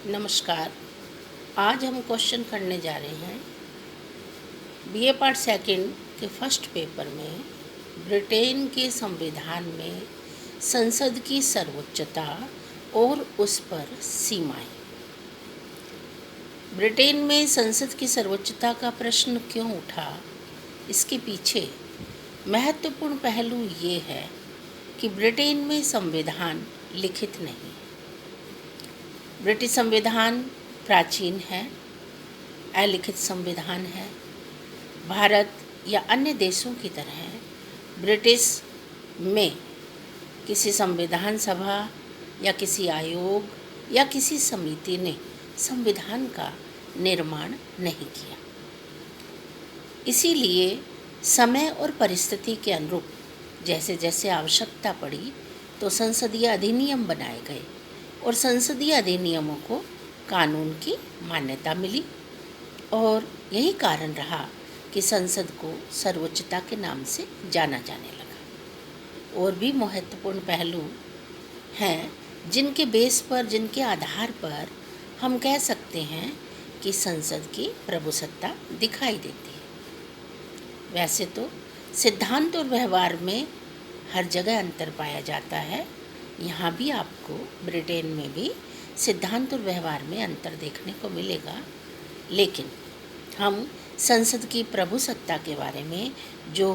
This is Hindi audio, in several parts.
नमस्कार। आज हम क्वेश्चन करने जा रहे हैं बीए पार्ट सेकंड के फर्स्ट पेपर में ब्रिटेन के संविधान में संसद की सर्वोच्चता और उस पर सीमाएं। ब्रिटेन में संसद की सर्वोच्चता का प्रश्न क्यों उठा, इसके पीछे महत्वपूर्ण पहलू ये है कि ब्रिटेन में संविधान लिखित नहीं। ब्रिटिश संविधान प्राचीन है, अलिखित संविधान है। भारत या अन्य देशों की तरह ब्रिटिश में किसी संविधान सभा या किसी आयोग या किसी समिति ने संविधान का निर्माण नहीं किया। इसीलिए समय और परिस्थिति के अनुरूप जैसे जैसे आवश्यकता पड़ी तो संसदीय अधिनियम बनाए गए और संसदीय अधिनियमों को कानून की मान्यता मिली और यही कारण रहा कि संसद को सर्वोच्चता के नाम से जाना जाने लगा। और भी महत्वपूर्ण पहलू हैं जिनके बेस पर, जिनके आधार पर हम कह सकते हैं कि संसद की प्रभुसत्ता दिखाई देती है। वैसे तो सिद्धांत और व्यवहार में हर जगह अंतर पाया जाता है। यहाँ भी आपको ब्रिटेन में भी सिद्धांत और व्यवहार में अंतर देखने को मिलेगा, लेकिन हम संसद की प्रभुसत्ता के बारे में जो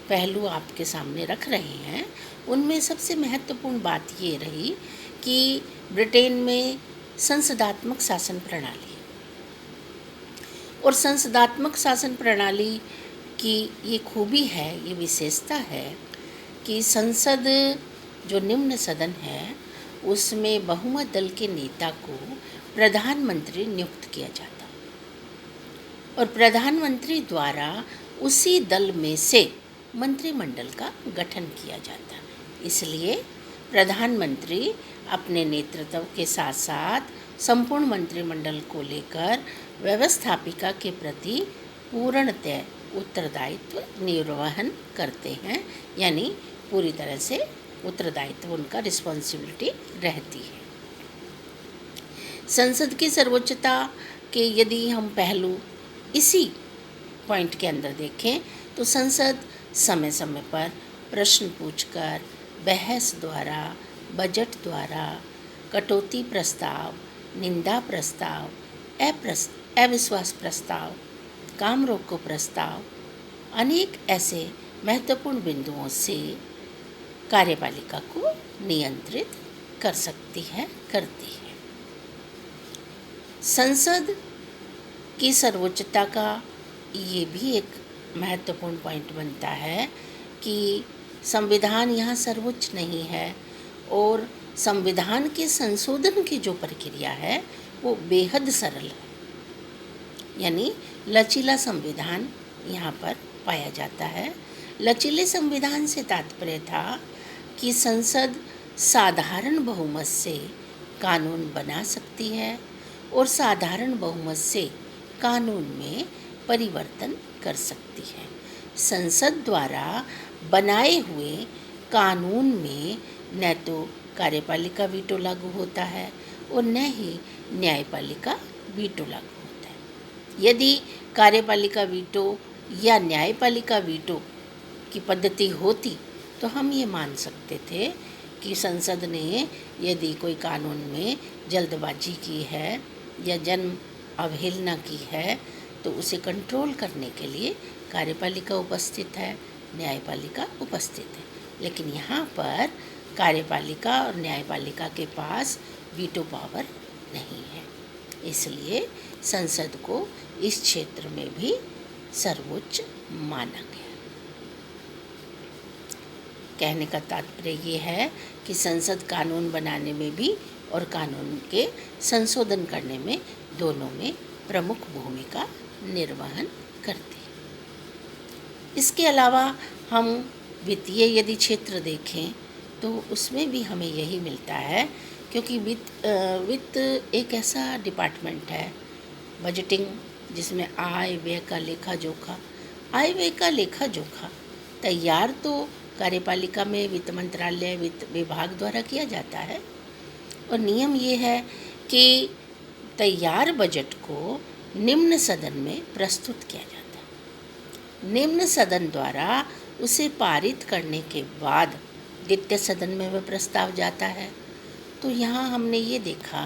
पहलू आपके सामने रख रहे हैं उनमें सबसे महत्वपूर्ण बात ये रही कि ब्रिटेन में संसदात्मक शासन प्रणाली और संसदात्मक शासन प्रणाली की ये खूबी है, ये विशेषता है कि संसद जो निम्न सदन है उसमें बहुमत दल के नेता को प्रधानमंत्री नियुक्त किया जाता और प्रधानमंत्री द्वारा उसी दल में से मंत्रिमंडल का गठन किया जाता। इसलिए प्रधानमंत्री अपने नेतृत्व के साथ साथ संपूर्ण मंत्रिमंडल को लेकर व्यवस्थापिका के प्रति पूर्णतः उत्तरदायित्व निर्वहन करते हैं, यानी पूरी तरह से उत्तरदायित्व उनका रिस्पॉन्सिबिलिटी रहती है। संसद की सर्वोच्चता के यदि हम पहलू इसी पॉइंट के अंदर देखें तो संसद समय समय पर प्रश्न पूछकर, बहस द्वारा, बजट द्वारा, कटौती प्रस्ताव, निंदा प्रस्ताव, अविश्वास प्रस्ताव, काम रोको प्रस्ताव, अनेक ऐसे महत्वपूर्ण बिंदुओं से कार्यपालिका को नियंत्रित कर सकती है, करती है। संसद की सर्वोच्चता का ये भी एक महत्वपूर्ण पॉइंट बनता है कि संविधान यहाँ सर्वोच्च नहीं है और संविधान के संशोधन की जो प्रक्रिया है वो बेहद सरल है, यानी लचीला संविधान यहाँ पर पाया जाता है। लचीले संविधान से तात्पर्य था कि संसद साधारण बहुमत से कानून बना सकती है और साधारण बहुमत से कानून में परिवर्तन कर सकती है। संसद द्वारा बनाए हुए कानून में न तो कार्यपालिका वीटो लागू होता है और न ही न्यायपालिका वीटो लागू होता है। यदि कार्यपालिका वीटो या न्यायपालिका वीटो की पद्धति होती तो हम ये मान सकते थे कि संसद ने यदि कोई कानून में जल्दबाजी की है या जन अवहेलना की है तो उसे कंट्रोल करने के लिए कार्यपालिका उपस्थित है, न्यायपालिका उपस्थित है। लेकिन यहाँ पर कार्यपालिका और न्यायपालिका के पास वीटो पावर नहीं है, इसलिए संसद को इस क्षेत्र में भी सर्वोच्च माना गया। कहने का तात्पर्य ये है कि संसद कानून बनाने में भी और कानून के संशोधन करने में दोनों में प्रमुख भूमिका निर्वहन करती है। इसके अलावा हम वित्तीय यदि क्षेत्र देखें तो उसमें भी हमें यही मिलता है, क्योंकि वित्त एक ऐसा डिपार्टमेंट है, बजटिंग, जिसमें आय व्यय का लेखा जोखा, आय व्यय का लेखा जोखा तैयार तो कार्यपालिका में वित्त मंत्रालय, वित्त विभाग द्वारा किया जाता है और नियम ये है कि तैयार बजट को निम्न सदन में प्रस्तुत किया जाता है। निम्न सदन द्वारा उसे पारित करने के बाद द्वितीय सदन में वह प्रस्ताव जाता है। तो यहाँ हमने ये देखा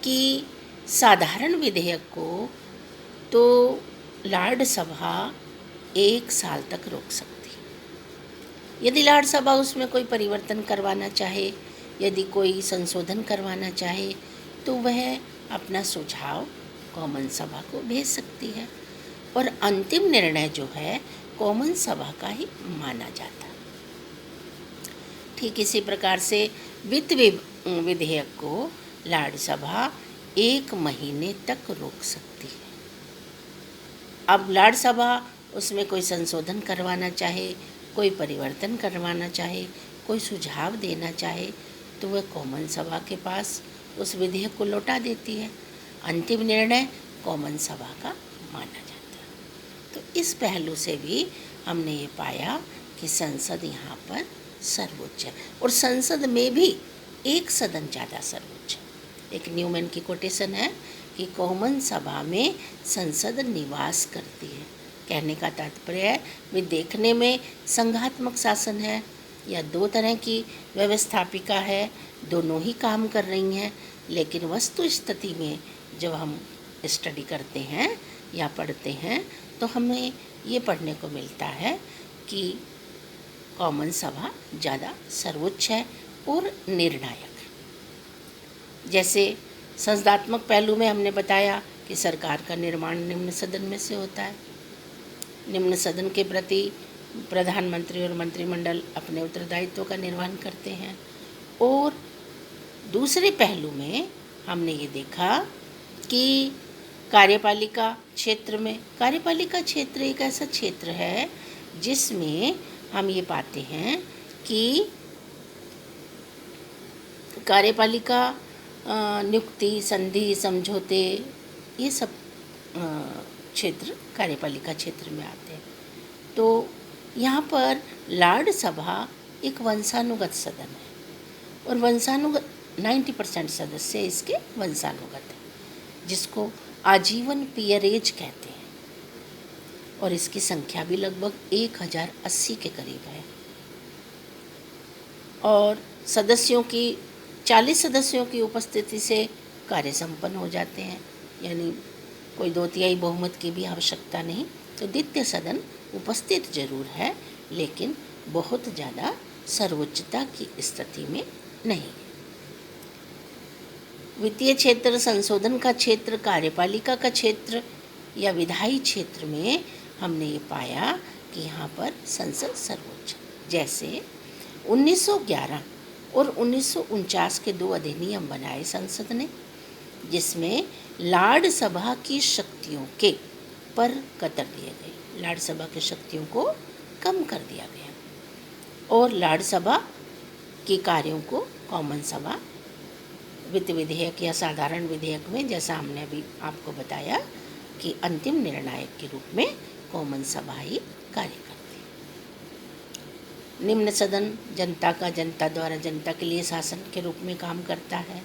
कि साधारण विधेयक को तो लार्ड सभा 1 साल तक रोक सकती है। यदि लार्ड सभा उसमें कोई परिवर्तन करवाना चाहे, यदि कोई संशोधन करवाना चाहे, तो वह अपना सुझाव कॉमन सभा को भेज सकती है और अंतिम निर्णय जो है कॉमन सभा का ही माना जाता है। ठीक इसी प्रकार से वित्त विधेयक को लार्ड सभा 1 महीने तक रोक सकती है। अब लार्ड सभा उसमें कोई संशोधन करवाना चाहे, कोई परिवर्तन करवाना चाहे, कोई सुझाव देना चाहे, तो वह कॉमन सभा के पास उस विधेयक को लौटा देती है। अंतिम निर्णय कॉमन सभा का माना जाता है। तो इस पहलू से भी हमने ये पाया कि संसद यहाँ पर सर्वोच्च है और संसद में भी एक सदन ज़्यादा सर्वोच्च है। एक न्यूमैन की कोटेशन है कि कॉमन सभा में संसद निवास करती है। कहने का तात्पर्य है वे देखने में संघात्मक शासन है या 2 तरह की व्यवस्थापिका है, दोनों ही काम कर रही हैं, लेकिन वस्तु स्थिति में जब हम स्टडी करते हैं या पढ़ते हैं तो हमें ये पढ़ने को मिलता है कि कॉमन सभा ज़्यादा सर्वोच्च है और निर्णायक है। जैसे संसदात्मक पहलू में हमने बताया कि सरकार का निर्माण निम्न सदन में से होता है। निम्न सदन के प्रति प्रधानमंत्री और मंत्रिमंडल अपने उत्तरदायित्व का निर्वहन करते हैं। और दूसरे पहलू में हमने ये देखा कि कार्यपालिका क्षेत्र में, कार्यपालिका क्षेत्र एक ऐसा क्षेत्र है जिसमें हम ये पाते हैं कि कार्यपालिका नियुक्ति, संधि, समझौते, ये सब क्षेत्र कार्यपालिका क्षेत्र में आते हैं। तो यहाँ पर लार्ड सभा एक वंशानुगत सदन है और वंशानुगत 90% सदस्य इसके वंशानुगत हैं, जिसको आजीवन पीयरेज कहते हैं और इसकी संख्या भी लगभग 1080 के करीब है। और सदस्यों की 40 सदस्यों की उपस्थिति से कार्य संपन्न हो जाते हैं, यानी कोई 2/3 बहुमत की भी आवश्यकता नहीं। तो द्वितीय सदन उपस्थित जरूर है लेकिन बहुत ज़्यादा सर्वोच्चता की स्थिति में नहीं। वित्तीय क्षेत्र, संशोधन का क्षेत्र, कार्यपालिका का क्षेत्र या विधायी क्षेत्र में हमने ये पाया कि यहाँ पर संसद सर्वोच्च। जैसे 1911 और 1949 के 2 अधिनियम बनाए संसद ने, जिसमें लार्ड सभा की शक्तियों के पर कतर दिए गए, लार्ड सभा की शक्तियों को कम कर दिया गया और लार्ड सभा के कार्यों को कॉमन सभा वित्त विधेयक या साधारण विधेयक में, जैसा हमने अभी आपको बताया कि अंतिम निर्णायक के रूप में कॉमन सभा ही कार्य करती है। निम्न सदन जनता का, जनता द्वारा जनता के लिए शासन के रूप में काम करता है।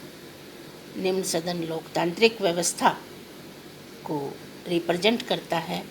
निम्न सदन लोकतांत्रिक व्यवस्था को रिप्रेजेंट करता है